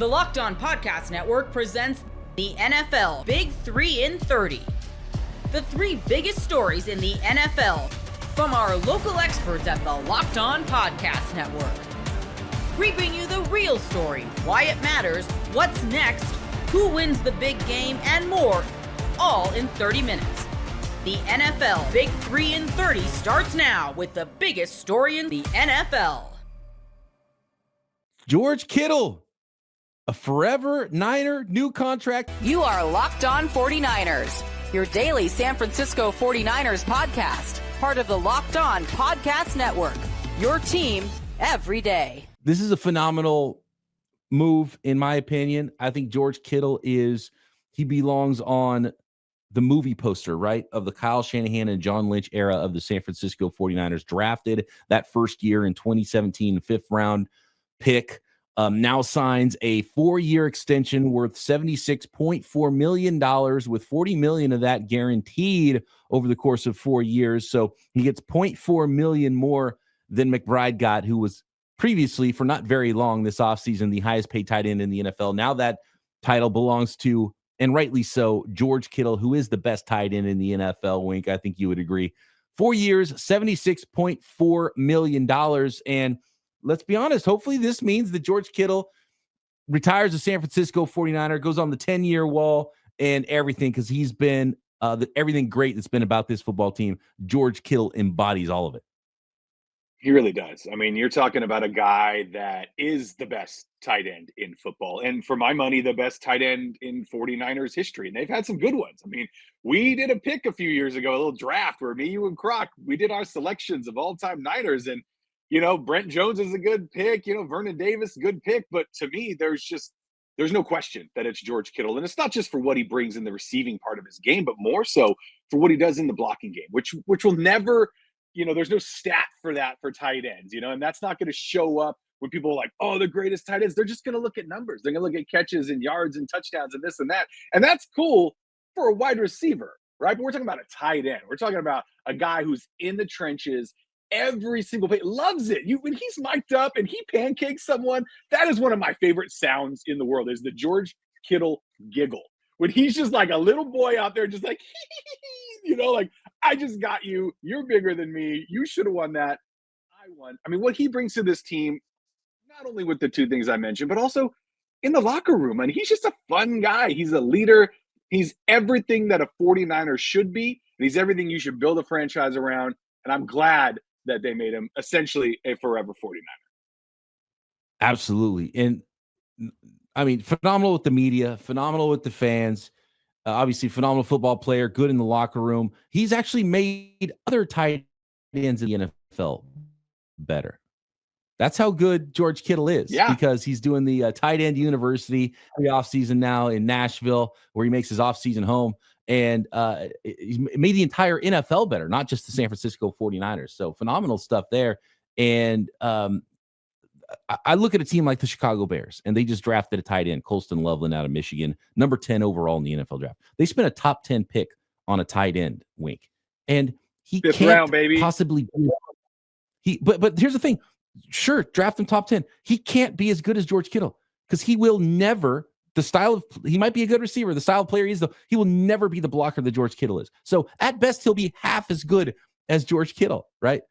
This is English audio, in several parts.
The Locked On Podcast Network presents the NFL Big 3 in 30. The 3 biggest stories in the NFL from our local experts at the Locked On Podcast Network. We bring you the real story, why it matters, what's next, who wins the big game, and more, all in 30 minutes. The NFL Big 3 in 30 starts now with the biggest story in the NFL. George Kittle, a forever Niner, new contract. You are Locked On 49ers, your daily San Francisco 49ers podcast, part of the Locked On Podcast Network, your team every day. This is a phenomenal move, in my opinion. I think George Kittle he belongs on the movie poster, right, of the Kyle Shanahan and John Lynch era of the San Francisco 49ers, drafted that first year in 2017, 5th round pick. Now signs a 4-year extension worth $76.4 million, with $40 million of that guaranteed over the course of 4 years. So he gets $0.4 million more than McBride got, who was previously, for not very long this offseason, the highest paid tight end in the NFL. Now that title belongs to, and rightly so, George Kittle, who is the best tight end in the NFL. Wink, I think you would agree. 4 years, $76.4 million. And let's be honest, hopefully this means that George Kittle retires a San Francisco 49er, goes on the 10-year wall and everything, because he's been everything great that's been about this football team. George Kittle embodies all of it. He really does. I mean, you're talking about a guy that is the best tight end in football. And for my money, the best tight end in 49ers history. And they've had some good ones. I mean, we did a pick a few years ago, a little draft where me, you, and Croc, we did our selections of all-time Niners. And, you know, Brent Jones is a good pick. You know, Vernon Davis, good pick. But to me, there's no question that it's George Kittle. And it's not just for what he brings in the receiving part of his game, but more so for what he does in the blocking game, which will never – you know, there's no stat for that for tight ends, you know, and that's not going to show up when people are like, oh, the greatest tight ends. They're just going to look at numbers. They're going to look at catches and yards and touchdowns and this and that. And that's cool for a wide receiver, right? But we're talking about a tight end. We're talking about a guy who's in the trenches every single play, loves it. When he's mic'd up and he pancakes someone, that is one of my favorite sounds in the world, is the George Kittle giggle. When he's just like a little boy out there, just like, you know, like, I just got you. You're bigger than me. You should have won that. I won. I mean, what he brings to this team, not only with the two things I mentioned, but also in the locker room. I mean, he's just a fun guy. He's a leader. He's everything that a 49er should be. And he's everything you should build a franchise around. And I'm glad that they made him essentially a forever 49er. Absolutely. And I mean, phenomenal with the media, phenomenal with the fans, obviously phenomenal football player, good in the locker room. He's actually made other tight ends in the NFL better. That's how good George Kittle is, because he's doing the tight end university every offseason now in Nashville, where he makes his offseason home. And he's made the entire NFL better, not just the San Francisco 49ers. So phenomenal stuff there. And I look at a team like the Chicago Bears, and they just drafted a tight end, Colston Loveland out of Michigan, number 10 overall in the NFL draft. They spent a top 10 pick on a tight end, Wink. And he Fifth can't round, baby. possibly be, but here's the thing. Sure, draft him top 10. He can't be as good as George Kittle, because he will never, he might be a good receiver. The style of player he is, though, he will never be the blocker that George Kittle is. So at best, he'll be half as good as George Kittle, right?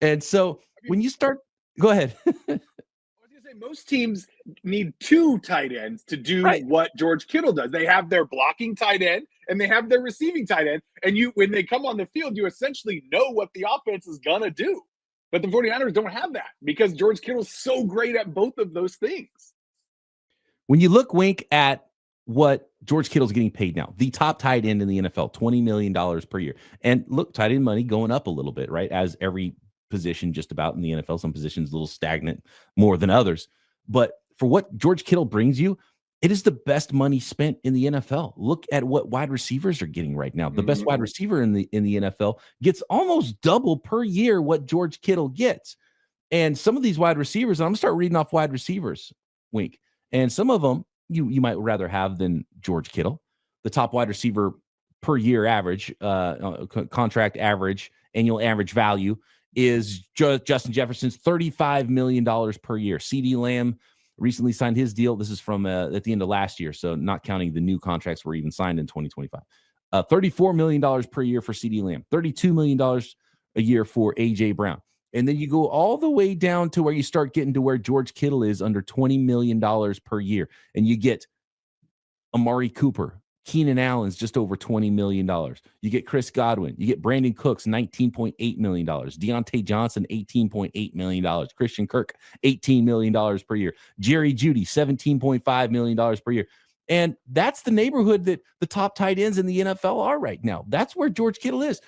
And so when you start, go ahead. Most teams need 2 tight ends to do what George Kittle does. They have their blocking tight end and they have their receiving tight end. And when they come on the field, you essentially know what the offense is going to do. But the 49ers don't have that, because George Kittle's so great at both of those things. When you look, Wink, at what George Kittle's getting paid now, the top tight end in the NFL, $20 million per year. And look, tight end money going up a little bit, right? As every position just about in the NFL, some positions a little stagnant more than others. But for what George Kittle brings you, it is the best money spent in the NFL. Look at what wide receivers are getting right now. The best wide receiver in the NFL gets almost double per year what George Kittle gets. And some of these wide receivers, and I'm going to start reading off wide receivers, Wink. And some of them you might rather have than George Kittle. The top wide receiver per year average, contract average, annual average value is Justin Jefferson's $35 million per year. CeeDee Lamb recently signed his deal. This is from at the end of last year, so not counting the new contracts were even signed in 2025. $34 million per year for CeeDee Lamb, $32 million a year for A.J. Brown. And then you go all the way down to where you start getting to where George Kittle is under $20 million per year. And you get Amari Cooper, Keenan Allen's just over $20 million. You get Chris Godwin. You get Brandon Cooks, $19.8 million. Deontay Johnson, $18.8 million. Christian Kirk, $18 million per year. Jerry Jeudy, $17.5 million per year. And that's the neighborhood that the top tight ends in the NFL are right now. That's where George Kittle is.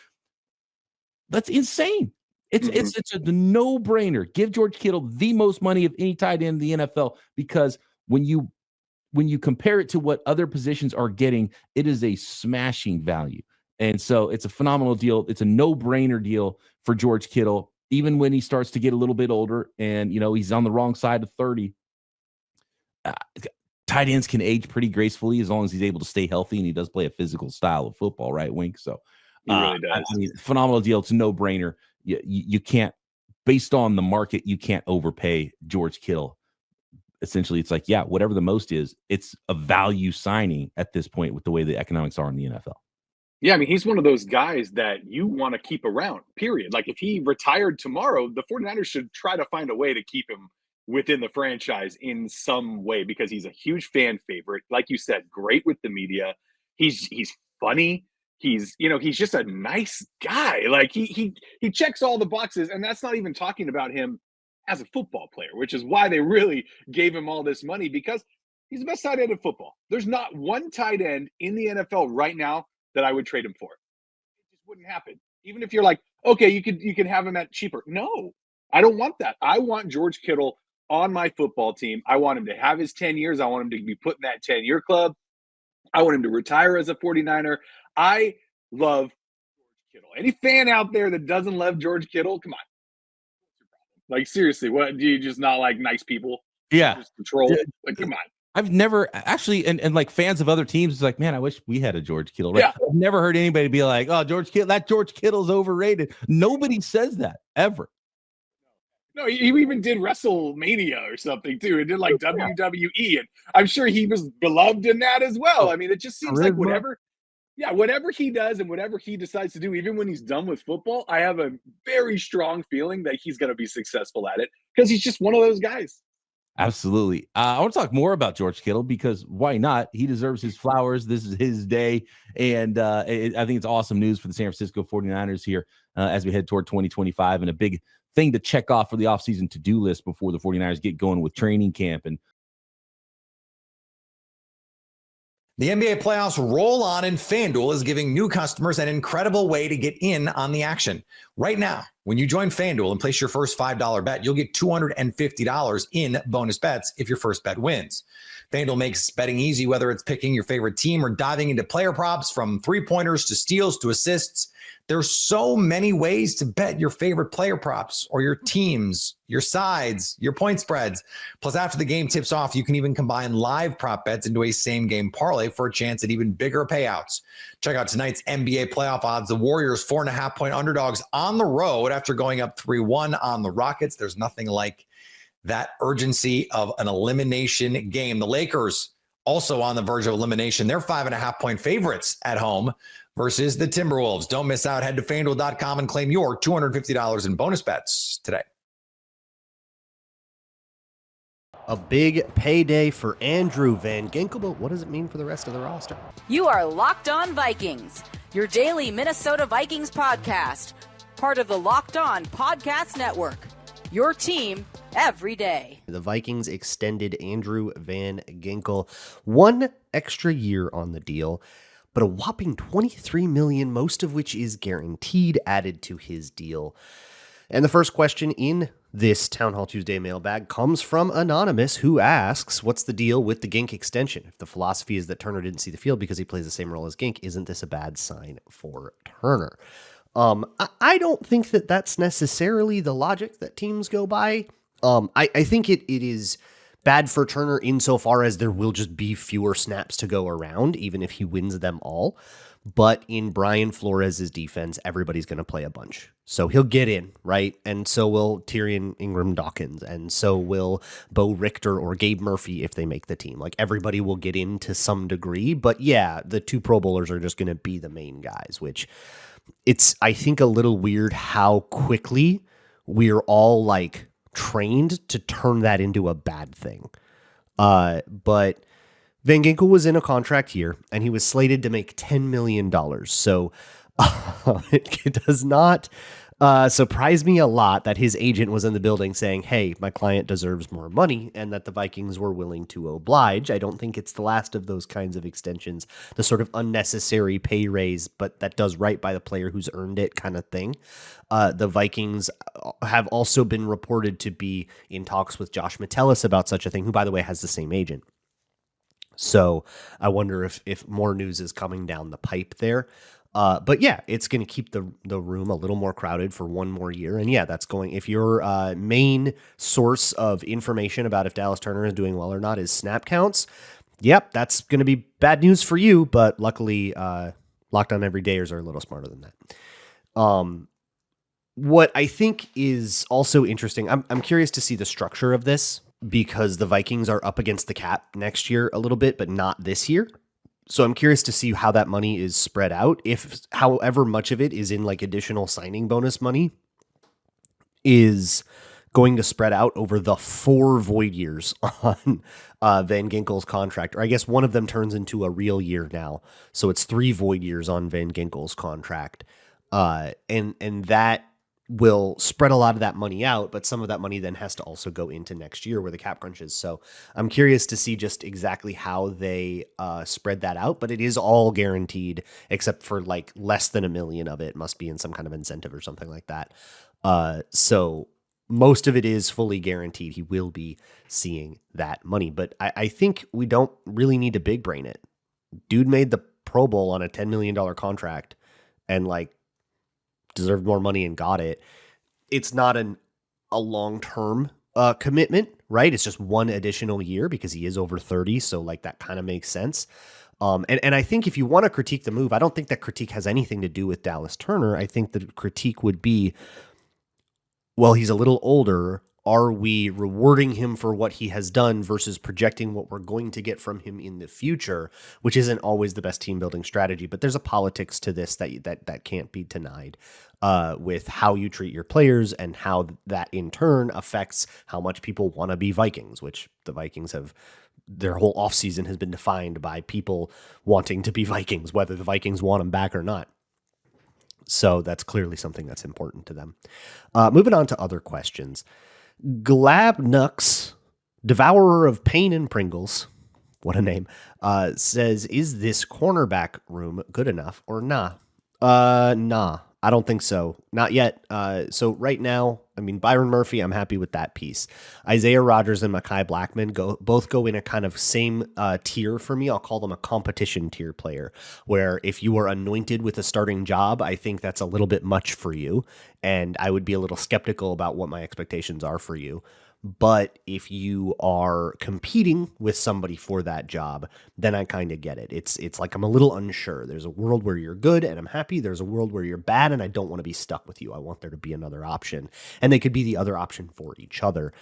That's insane. It's a no-brainer. Give George Kittle the most money of any tight end in the NFL, because when you compare it to what other positions are getting, it is a smashing value. And so it's a phenomenal deal. It's a no-brainer deal for George Kittle, even when he starts to get a little bit older and, he's on the wrong side of 30. Tight ends can age pretty gracefully as long as he's able to stay healthy, and he does play a physical style of football, right, Wink? So he really does. Phenomenal deal. It's a no-brainer. You can't, based on the market, you can't overpay George Kittle. Essentially, it's like, whatever the most is, it's a value signing at this point with the way the economics are in the NFL. Yeah, I mean, he's one of those guys that you want to keep around, period. Like, if he retired tomorrow, the 49ers should try to find a way to keep him within the franchise in some way, because he's a huge fan favorite. Like you said, great with the media. He's funny. He's just a nice guy. Like, he checks all the boxes, and that's not even talking about him as a football player, which is why they really gave him all this money, because he's the best tight end in football. There's not one tight end in the NFL right now that I would trade him for. It just wouldn't happen. Even if you're like, okay, you can have him at cheaper. No, I don't want that. I want George Kittle on my football team. I want him to have his 10 years. I want him to be put in that 10-year club. I want him to retire as a 49er. I love George Kittle. Any fan out there that doesn't love George Kittle, come on. Like, seriously, what, do you just not like nice people? Yeah. Just control? Like, come on. I've never actually, and like fans of other teams, it's like, man, I wish we had a George Kittle. Right? Yeah. I've never heard anybody be like, oh, George Kittle's overrated. Nobody says that ever. No, he even did WrestleMania or something too. It did like WWE, and I'm sure he was beloved in that as well. I mean, it just seems like whatever he does and whatever he decides to do, even when he's done with football, I have a very strong feeling that he's going to be successful at it, because he's just one of those guys. Absolutely. I want to talk more about George Kittle, because why not? He deserves his flowers. This is his day. And I think it's awesome news for the San Francisco 49ers here as we head toward 2025, and a big thing to check off for the offseason to-do list before the 49ers get going with training camp. And the NBA playoffs roll on, and FanDuel is giving new customers an incredible way to get in on the action. Right now, when you join FanDuel and place your first $5 bet, you'll get $250 in bonus bets if your first bet wins. FanDuel makes betting easy, whether it's picking your favorite team or diving into player props, from three-pointers to steals to assists. There's so many ways to bet your favorite player props or your teams, your sides, your point spreads. Plus, after the game tips off, you can even combine live prop bets into a same-game parlay for a chance at even bigger payouts. Check out tonight's NBA playoff odds. The Warriors 4.5-point underdogs on the road after going up 3-1 on the Rockets. There's nothing like that urgency of an elimination game. The Lakers also on the verge of elimination. They're 5.5-point favorites at home versus the Timberwolves. Don't miss out. Head to FanDuel.com and claim your $250 in bonus bets today. A big payday for Andrew Van Ginkel, but what does it mean for the rest of the roster? You are Locked On Vikings, your daily Minnesota Vikings podcast, part of the Locked On Podcast Network, your team every day. The Vikings extended Andrew Van Ginkel 1 extra year on the deal, but a whopping $23 million, most of which is guaranteed, added to his deal. And the first question in this Town Hall Tuesday mailbag comes from Anonymous, who asks, what's the deal with the Gink extension? If the philosophy is that Turner didn't see the field because he plays the same role as Gink, isn't this a bad sign for Turner? I don't think that that's necessarily the logic that teams go by. I think it is bad for Turner insofar as there will just be fewer snaps to go around, even if he wins them all. But in Brian Flores' defense, everybody's going to play a bunch. So he'll get in, right? And so will Tyrion Ingram-Dawkins, and so will Bo Richter or Gabe Murphy if they make the team. Like, everybody will get in to some degree. But yeah, the 2 Pro Bowlers are just going to be the main guys, which it's, I think, a little weird how quickly we're all like trained to turn that into a bad thing. But Van Ginkel was in a contract year, and he was slated to make $10 million. So it does not surprise me a lot that his agent was in the building saying, hey, my client deserves more money, and that the Vikings were willing to oblige. I don't think it's the last of those kinds of extensions, the sort of unnecessary pay raise, but that does right by the player who's earned it kind of thing. The Vikings have also been reported to be in talks with Josh Metellus about such a thing, who, by the way, has the same agent. So I wonder if more news is coming down the pipe there. But yeah, it's going to keep the room a little more crowded for one more year. And yeah, that's going, if your main source of information about if Dallas Turner is doing well or not is snap counts, yep, that's going to be bad news for you. But luckily, Locked On Everydayers are a little smarter than that. What I think is also interesting, I'm curious to see the structure of this, because the Vikings are up against the cap next year a little bit, but not this year. So I'm curious to see how that money is spread out. If however much of it is in like additional signing bonus money is going to spread out over the 4 void years on Van Ginkel's contract, or I guess one of them turns into a real year now. So it's 3 void years on Van Ginkel's contract. And that will spread a lot of that money out, but some of that money then has to also go into next year where the cap crunch is. So I'm curious to see just exactly how they spread that out, but it is all guaranteed except for like less than $1 million of it must be in some kind of incentive or something like that. So most of it is fully guaranteed. He will be seeing that money, but I think we don't really need to big brain it. Dude made the Pro Bowl on a $10 million contract and like deserved more money and got it. It's not a long-term commitment, right? It's just 1 additional year because he is over 30. So like that kind of makes sense. And I think if you want to critique the move, I don't think that critique has anything to do with Dallas Turner. I think the critique would be, well, he's a little older. Are we rewarding him for what he has done versus projecting what we're going to get from him in the future, which isn't always the best team building strategy, but there's a politics to this that can't be denied with how you treat your players and how that in turn affects how much people want to be Vikings, which the Vikings have, their whole offseason has been defined by people wanting to be Vikings, whether the Vikings want them back or not. So that's clearly something that's important to them. Moving on to other questions. Glabnux, Devourer of Pain and Pringles, what a name, says, is this cornerback room good enough or nah? Nah, I don't think so. Not yet. So right now, I mean, Byron Murphy, I'm happy with that piece. Isaiah Rodgers and Mekhi Blackmon both go in a kind of same tier for me. I'll call them a competition tier player, where if you are anointed with a starting job, I think that's a little bit much for you. And I would be a little skeptical about what my expectations are for you. But if you are competing with somebody for that job, then I kind of get it. It's like I'm a little unsure. There's a world where you're good and I'm happy. There's a world where you're bad and I don't want to be stuck with you. I want there to be another option. And they could be the other option for each other.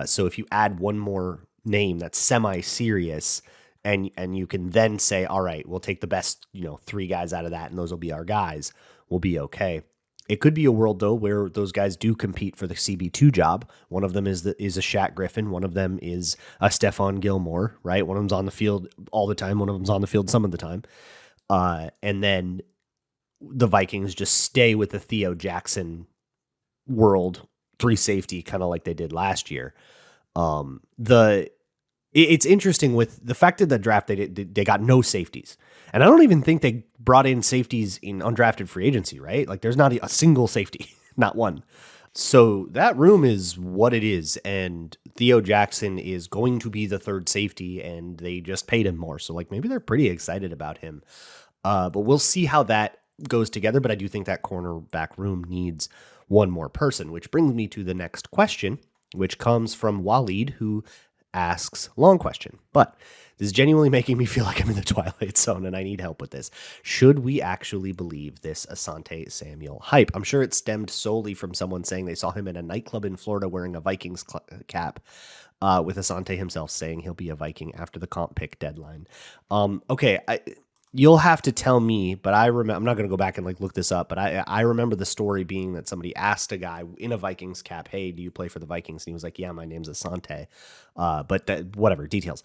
So if you add one more name that's semi-serious and you can then say, all right, we'll take the best 3 guys out of that and those will be our guys, we'll be okay. It could be a world, though, where those guys do compete for the CB2 job. One of them is a Shaq Griffin. One of them is a Stephon Gilmore, right? One of them's on the field all the time. One of them's on the field some of the time. And then the Vikings just stay with the Theo Jackson world, 3 safety, kind of like they did last year. It's interesting with the fact that the draft, they got no safeties. And I don't even think they brought in safeties in undrafted free agency, right? Like there's not a single safety, not one. So that room is what it is. And Theo Jackson is going to be the 3rd safety and they just paid him more. So like maybe they're pretty excited about him. But we'll see how that goes together. But I do think that cornerback room needs one more person, which brings me to the next question, which comes from Waleed, who asks, long question, but this is genuinely making me feel like I'm in the Twilight Zone and I need help with this. Should we actually believe this Asante Samuel hype? I'm sure it stemmed solely from someone saying they saw him in a nightclub in Florida wearing a Vikings cap, with Asante himself saying he'll be a Viking after the comp pick deadline. Okay, you'll have to tell me, but I'm not going to go back and look this up, but I remember the story being that somebody asked a guy in a Vikings cap, hey, do you play for the Vikings? And he was like, yeah, my name's Asante. But whatever, details.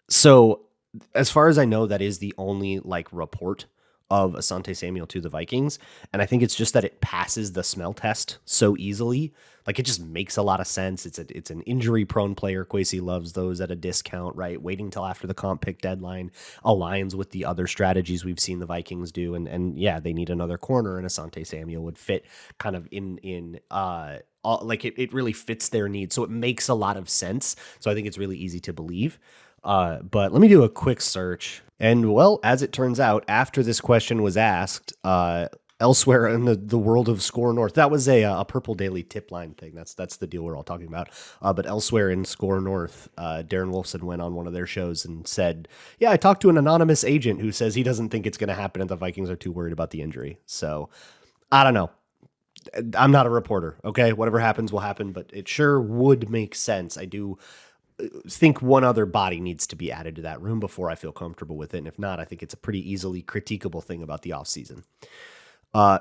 So as far as I know, that is the only report of Asante Samuel to the Vikings. And I think it's just that it passes the smell test so easily. It just makes a lot of sense. It's an injury prone player. Kwesi loves those at a discount, right? Waiting till after the comp pick deadline aligns with the other strategies we've seen the Vikings do. And yeah, they need another corner, and Asante Samuel would fit kind of it really fits their needs. So it makes a lot of sense. So I think it's really easy to believe. But let me do a quick search. And well, as it turns out, after this question was asked, elsewhere in the world of Score North, that was a Purple Daily tip line thing. That's the deal we're all talking about. But elsewhere in Score North, Darren Wolfson went on one of their shows and said, yeah, I talked to an anonymous agent who says he doesn't think it's going to happen and the Vikings are too worried about the injury. So I don't know. I'm not a reporter. Okay. Whatever happens will happen, but it sure would make sense. I do think one other body needs to be added to that room before I feel comfortable with it. And if not, I think it's a pretty easily critiquable thing about the offseason.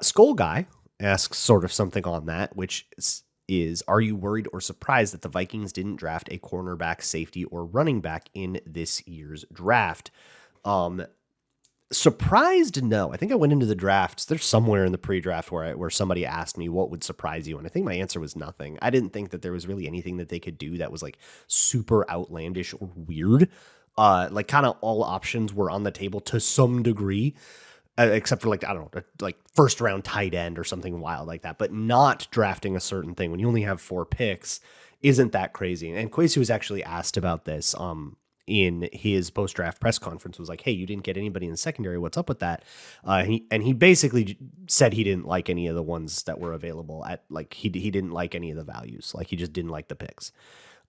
Skull Guy asks sort of something on that, which is, are you worried or surprised that the Vikings didn't draft a cornerback, safety, or running back in this year's draft? Surprised? No. I think I went into the drafts. There's somewhere in the pre-draft where somebody asked me what would surprise you, and I think my answer was nothing. I didn't think that there was really anything that they could do that was super outlandish or weird. Kind of all options were on the table to some degree, except for I don't know, first round tight end or something wild like that. But not drafting a certain thing when you only have 4 picks isn't that crazy. And Kwesi was actually asked about this. In his post-draft press conference, was like, hey, you didn't get anybody in the secondary. What's up with that? He basically said he didn't like any of the ones that were available at he didn't like any of the values. He just didn't like the picks.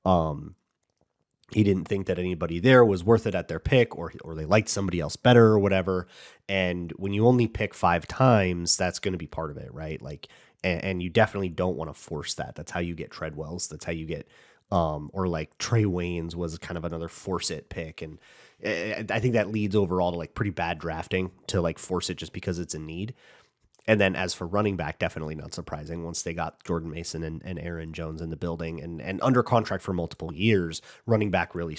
He didn't think that anybody there was worth it at their pick, or they liked somebody else better or whatever. And when you only pick 5 times, that's going to be part of it, right? And you definitely don't want to force that. That's how you get Treadwells. That's how you get or Trey Waynes was kind of another force it pick. And I think that leads overall to pretty bad drafting to force it just because it's a need. And then as for running back, definitely not surprising. Once they got Jordan Mason and Aaron Jones in the building and under contract for multiple years, running back really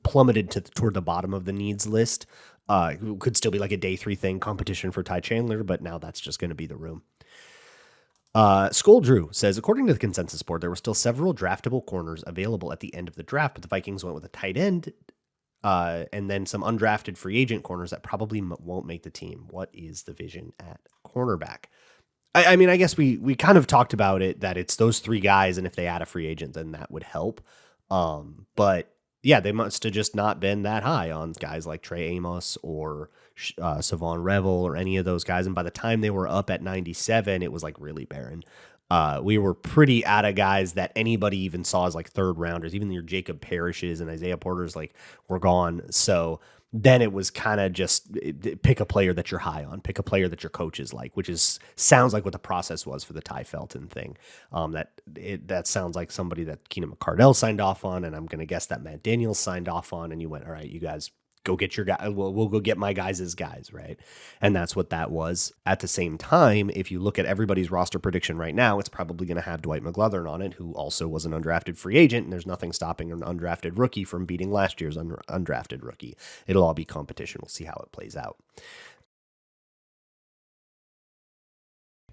plummeted toward the bottom of the needs list. Could still be a day 3 thing, competition for Ty Chandler, but now that's just going to be the room. Skull Drew says, according to the consensus board, there were still several draftable corners available at the end of the draft, but the Vikings went with a tight end and then some undrafted free agent corners that probably won't make the team. What is the vision at cornerback? I mean, I guess we kind of talked about it, that it's those 3 guys, and if they add a free agent, then that would help. But yeah, they must have just not been that high on guys like Trey Amos or Savon Revel or any of those guys. And by the time they were up at 97, it was really barren. We were pretty out of guys that anybody even saw as 3rd rounders. Even your Jacob Parishes and Isaiah Porters were gone. So then it was kind of just pick a player that you're high on, pick a player that your coaches like, which sounds like what the process was for the Ty Felton thing. That sounds like somebody that Keenan McCardell signed off on, and I'm going to guess that Matt Daniels signed off on, and you went, all right, you guys go get your guy. We'll go get my guys' guys, right? And that's what that was. At the same time, if you look at everybody's roster prediction right now, it's probably going to have Dwight McGlothern on it, who also was an undrafted free agent, and there's nothing stopping an undrafted rookie from beating last year's undrafted rookie. It'll all be competition. We'll see how it plays out.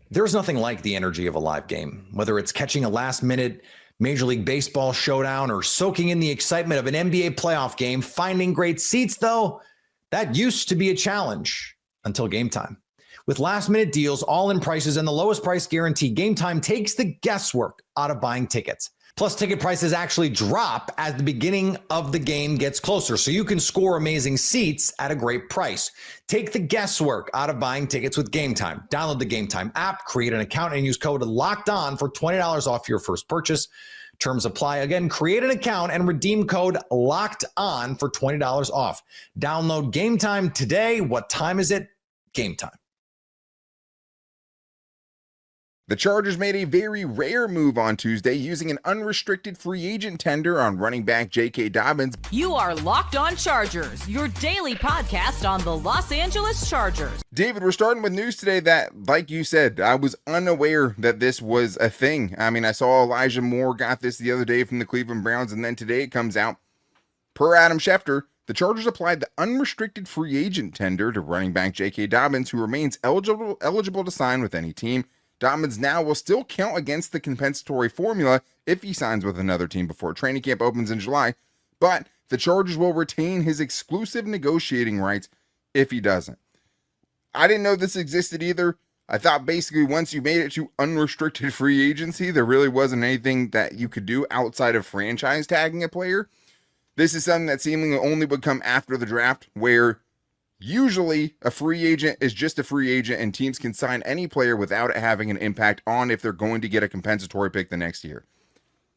There's nothing like the energy of a live game, whether it's catching a last-minute Major League Baseball showdown or soaking in the excitement of an NBA playoff game. Finding great seats, though, that used to be a challenge until Game Time. With last-minute deals, all-in prices, and the lowest price guarantee, Game Time takes the guesswork out of buying tickets. Plus, ticket prices actually drop as the beginning of the game gets closer, so you can score amazing seats at a great price. Take the guesswork out of buying tickets with Game Time. Download the Game Time app, create an account, and use code LOCKEDON for $20 off your first purchase. Terms apply. Again, create an account and redeem code Locked On for $20 off. Download Gametime today. What time is it? Gametime. The Chargers made a very rare move on Tuesday using an unrestricted free agent tender on running back JK Dobbins. You are Locked On Chargers, your daily podcast on the Los Angeles Chargers. David, we're starting with news today that, like you said, I was unaware that this was a thing. I mean, I saw Elijah Moore got this the other day from the Cleveland Browns, and then today it comes out. Per Adam Schefter, the Chargers applied the unrestricted free agent tender to running back JK Dobbins, who remains eligible to sign with any team. Dobbins now will still count against the compensatory formula if he signs with another team before training camp opens in July, but the Chargers will retain his exclusive negotiating rights if he doesn't. I didn't know this existed either. I thought basically once you made it to unrestricted free agency, there really wasn't anything that you could do outside of franchise tagging a player. This is something that seemingly only would come after the draft, where usually a free agent is just a free agent and teams can sign any player without it having an impact on if they're going to get a compensatory pick the next year.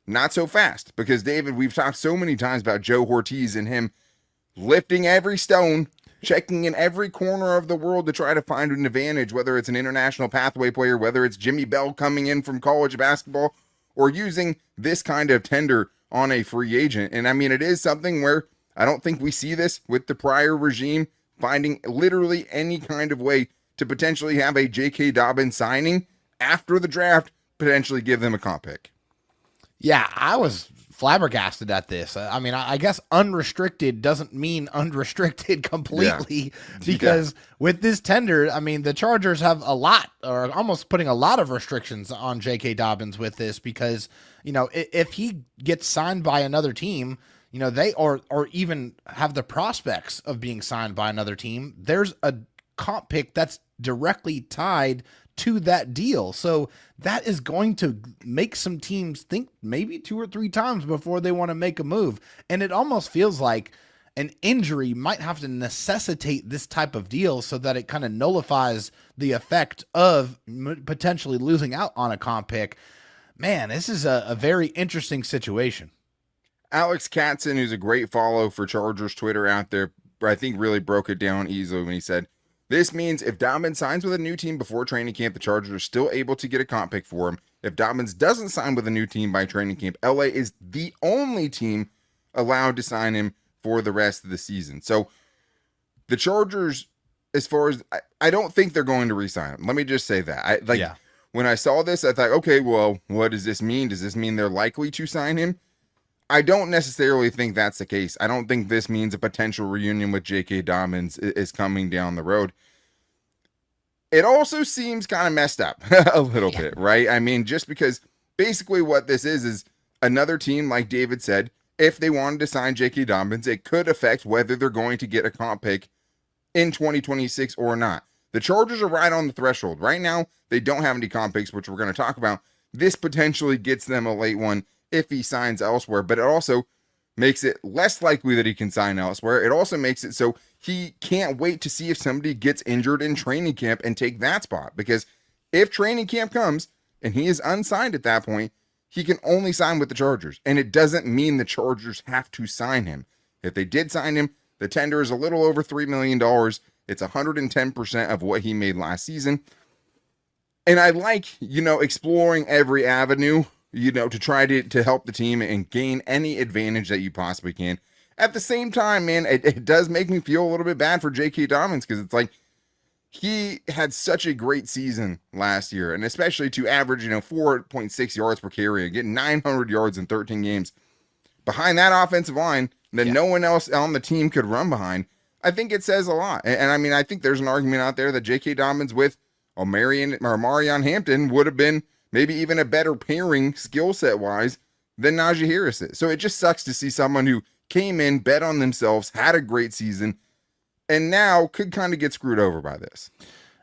Not so fast, because David, we've talked so many times about Joe Ortiz and him lifting every stone, checking in every corner of the world to try to find an advantage, whether it's an international pathway player, whether it's Jimmy Bell coming in from college basketball, or using this kind of tender on a free agent. And I mean, it is something where I don't think we see this with the prior regime, finding literally any kind of way to potentially have a JK Dobbins signing after the draft, potentially give them a comp pick. Yeah, I was flabbergasted at this. I mean, I guess unrestricted doesn't mean unrestricted completely, because with this tender, I mean, the Chargers have a lot, or almost putting a lot of restrictions on JK Dobbins with this, because, you know, if he gets signed by another team, you know, they or even have the prospects of being signed by another team, there's a comp pick that's directly tied to that deal. So that is going to make some teams think maybe 2 or 3 times before they want to make a move. And it almost feels like an injury might have to necessitate this type of deal so that it kind of nullifies the effect of potentially losing out on a comp pick. Man, this is a very interesting situation. Alex Katzen, who's a great follow for Chargers Twitter out there, I think really broke it down easily when he said, this means if Dobbins signs with a new team before training camp, the Chargers are still able to get a comp pick for him. If Dobbins doesn't sign with a new team by training camp, LA is the only team allowed to sign him for the rest of the season. So the Chargers, as far as, I don't think they're going to re-sign him. Let me just say that. When I saw this, I thought, okay, well, what does this mean? Does this mean they're likely to sign him? I don't necessarily think that's the case. I don't think this means a potential reunion with JK Dobbins is coming down the road. It also seems kind of messed up a little bit, right? I mean, just because basically what this is another team, like David said, if they wanted to sign JK Dobbins, it could affect whether they're going to get a comp pick in 2026 or not. The Chargers are right on the threshold. Right now, they don't have any comp picks, which we're going to talk about. This potentially gets them a late one if he signs elsewhere, but it also makes it less likely that he can sign elsewhere. It also makes it so he can't wait to see if somebody gets injured in training camp and take that spot, because if training camp comes and he is unsigned at that point, he can only sign with the Chargers, and it doesn't mean the Chargers have to sign him. If they did sign him, the tender is a little over $3 million. It's 110% of what he made last season. And I like, exploring every avenue, to try to help the team and gain any advantage that you possibly can. At the same time, man, it does make me feel a little bit bad for JK Dobbins, because it's like he had such a great season last year, and especially to average, 4.6 yards per carry and get 900 yards in 13 games behind that offensive line that no one else on the team could run behind. I think it says a lot. And I mean, I think there's an argument out there that JK Dobbins with Marion Hampton would have been maybe even a better pairing skill set wise than Najee Harris is. So it just sucks to see someone who came in, bet on themselves, had a great season, and now could kind of get screwed over by this.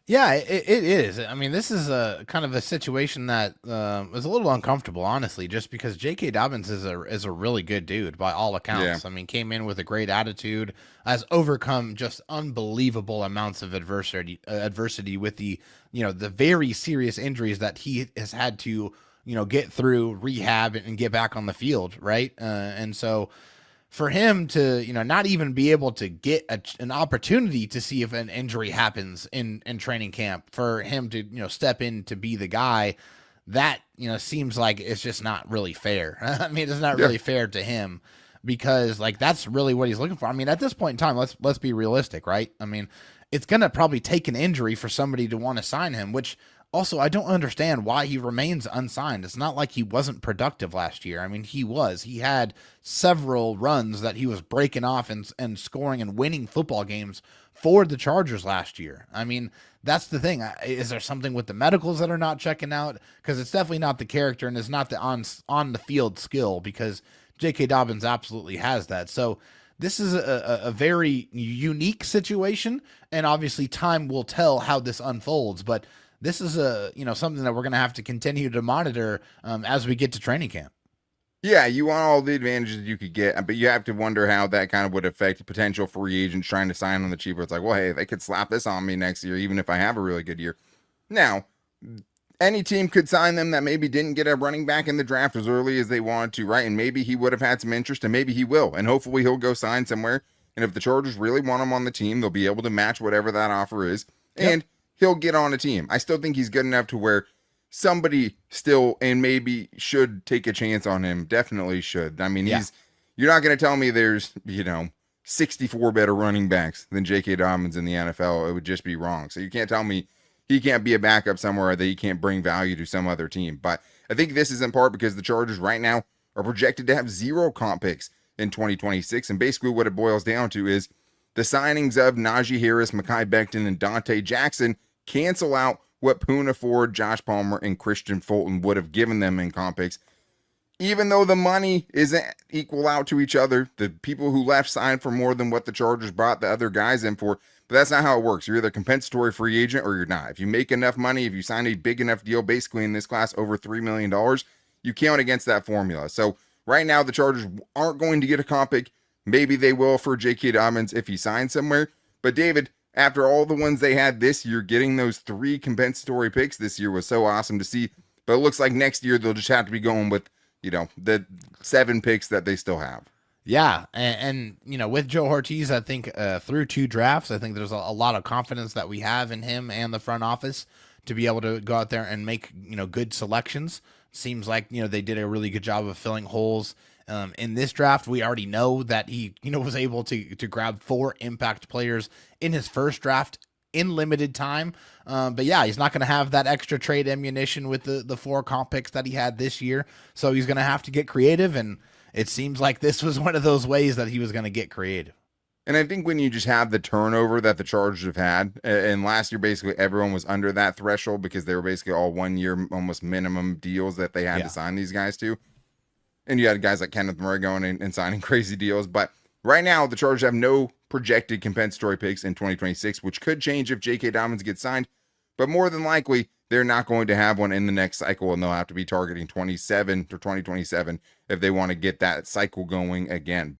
Yeah, it is. I mean, this is a kind of a situation that is a little uncomfortable, honestly, just because J.K. Dobbins is a really good dude by all accounts. Yeah. I mean, came in with a great attitude, has overcome just unbelievable amounts of adversity with the, the very serious injuries that he has had to, get through rehab and get back on the field, right? And so for him to, not even be able to get an opportunity to see if an injury happens in training camp, for him to, step in to be the guy, that, seems like it's just not really fair. I mean, it's not really fair to him, because like, that's really what he's looking for. I mean, at this point in time, let's be realistic, right? I mean, it's going to probably take an injury for somebody to want to sign him, which also, I don't understand why he remains unsigned. It's not like he wasn't productive last year. I mean, he was. He had several runs that he was breaking off and scoring and winning football games for the Chargers last year. I mean, that's the thing. Is there something with the medicals that are not checking out? Because it's definitely not the character, and it's not the on the field skill, because JK Dobbins absolutely has that. So this is a very unique situation, and obviously time will tell how this unfolds, but this is something that we're going to have to continue to monitor as we get to training camp. Yeah, you want all the advantages you could get, but you have to wonder how that kind of would affect potential free agents trying to sign on the cheap. It's like, well, hey, they could slap this on me next year, even if I have a really good year. Now, any team could sign them that maybe didn't get a running back in the draft as early as they wanted to, right? And maybe he would have had some interest, and maybe he will. And hopefully he'll go sign somewhere. And if the Chargers really want him on the team, they'll be able to match whatever that offer is. Yep. And he'll get on a team. I still think he's good enough to where somebody still and maybe should take a chance on him. Definitely should. I mean, you're not going to tell me there's, 64 better running backs than JK Dobbins in the NFL. It would just be wrong. So you can't tell me he can't be a backup somewhere, that he can't bring value to some other team. But I think this is in part because the Chargers right now are projected to have 0 comp picks in 2026. And basically what it boils down to is the signings of Najee Harris, Mekhi Becton, and Dante Jackson cancel out what Poona Ford, Josh Palmer, and Christian Fulton would have given them in comp picks. Even though the money isn't equal out to each other, the people who left signed for more than what the Chargers brought the other guys in for, but that's not how it works. You're either a compensatory free agent or you're not. If you make enough money, if you sign a big enough deal, basically in this class over $3 million, you count against that formula. So right now the Chargers aren't going to get a comp pick. Maybe they will for JK Dobbins if he signs somewhere. But David, after all the ones they had this year, getting those 3 compensatory picks this year was so awesome to see. But it looks like next year they'll just have to be going with, the 7 picks that they still have. Yeah. And with Joe Ortiz, I think through 2 drafts, I think there's a lot of confidence that we have in him and the front office to be able to go out there and make, good selections. Seems like, they did a really good job of filling holes. In this draft, we already know that he, was able to grab 4 impact players in his first draft in limited time. But yeah, he's not going to have that extra trade ammunition with the 4 comp picks that he had this year. So he's going to have to get creative. And it seems like this was one of those ways that he was going to get creative. And I think when you just have the turnover that the Chargers have had, and last year basically everyone was under that threshold because they were basically all 1 year, almost minimum deals that they had to sign these guys to. And you had guys like Kenneth Murray going and signing crazy deals. But right now, the Chargers have no projected compensatory picks in 2026, which could change if JK Dobbins gets signed. But more than likely, they're not going to have one in the next cycle, and they'll have to be targeting 27 or 2027 if they want to get that cycle going again.